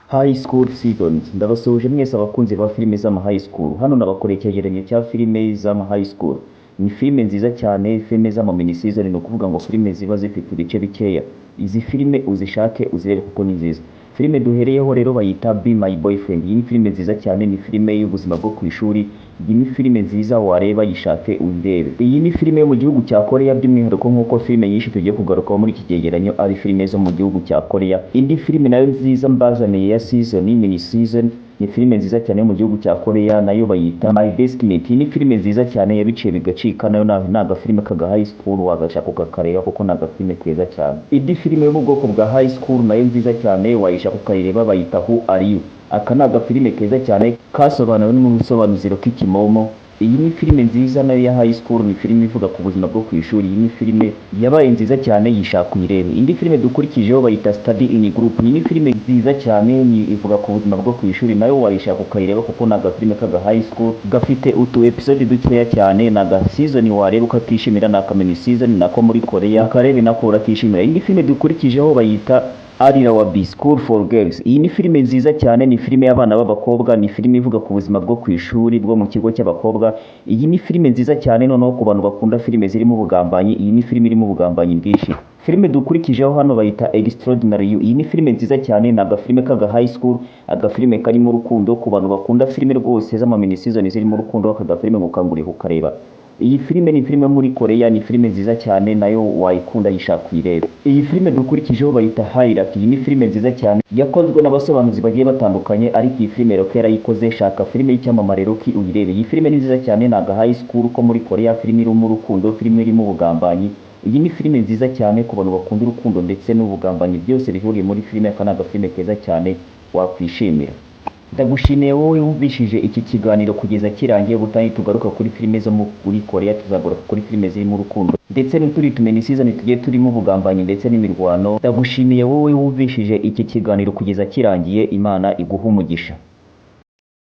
High School Seasons ndabasuhuje mwese abakunzi ba filime z'ama high school. Hano nabakoreye icyegeranyo cya filime z'ama high school. Ni filime nziza cyane, filime z'ama mini season, ni ukuvuga ngo filime ziba zifite ibice bikeya. Izi filime uzishake uzirebe kuko ni nziza. Filime duhereyeho rero bayita Be My Boyfriend. Iyi ni filime nziza cyane, ni filime y'ubuzima bwo ku ishuri. Iyi ni filime nziza wareba yishake undebe. Iyi ni filime yo mu gihugu cya Korea, by'umwihariko nk'uko filime nyinshi tugiye kugarukaho muri iki cyegeranyo ari filime zo mu gihugu cya Korea. Indi filime nayo nziza mbazaniye ya season, mini season, ni filime nziza cyane yo mu gihugu cya Korea, nayo bayita My Best Mate. Iyi ni filime nziza cyane yabiciye bigacika, nayo ni agafilime kaga high school wagashaka ukakareba kuko ni agafilime keza cyane. Indi filime yo mu bwoko bwa high school nayo nziza cyane wayishaka ukayireba bayita Who Are You. Aka ni agafilime keza cyane kasobanuwe n'umusobanuziro k'ikimomo. Iyi ni filime nziza nayo ya high school, ni filime ivuga ku buzima bwo ku ishuri. Iyi ni filime yabaye nziza cyane yishaka uyirebe. Indi filime dukurikijeho bayita Study in Group. Iyi ni filime nziza cyane ivuga ku buzima bwo ku ishuri, nayo wayishaka ukayireba kuko ni agafilime kaga high school gafite utu episode dukeya cyane, na ga season wareba ukakishimira, na kamini season nako muri Korea karebe nako urakishimira. Indi filime dukurikijeho bayita Arira wa B School for Girls. Iyi ni filime nziza cyane, ni filime y'abana b'abakobwa, ni filime ivuga ku buzima bwo ku ishuri bwo mu kigo cy'abakobwa. Iyi ni filime nziza cyane noneho ku bantu bakunda filime zirimo ubugambanyi. Iyi ni filime irimo ubugambanyi bwinshi. Filime dukurikijeho hano bayita Extraordinary You. Iyi ni filime nziza cyane, ni agafilime kaga high school, agafilime karimo urukundo ku bantu bakunda filime rwose z'ama mini season zirimo urukundo, akagafilime mukanguriye kukareba. Iyi filime ni filime muri Korea, ni filime nziza cyane nayo wayikunda yishaka uyirebe. Iyi filime dukurikijeho bayita Hierarchy. Iyi ni filime nziza cyane yakozwe n'abasobanuzi bagiye batandukanye, ariko iyi filime Rocky yarayikoze. Shaka filime y'icyamamare Rocky uyirebe. Iyi filime ni nziza cyane, naga high school ko muri Korea, filime irimo urukundo, filime irimo ubugambanyi. Iyi ni filime nziza cyane ku bantu bakunda urukundo ndetse n'ubugambanyi, byose bihuriye muri filime. Aka ni agafilime keza cyane wakwishimira. Ndagushimiye wowe wumvishije iki kiganiro kugeza kirangiye. Ubutaha tugaruka kuri filime zo muri Korea, tuzagaruka kuri filime zirimo urukundo ndetse n'uturi tumeni season tugiye turimo ubugambanyi ndetse n'imirwano. Ndagushimiye wowe wumvishije iki kiganiro kugeza kirangiye. Imana iguha umugisha.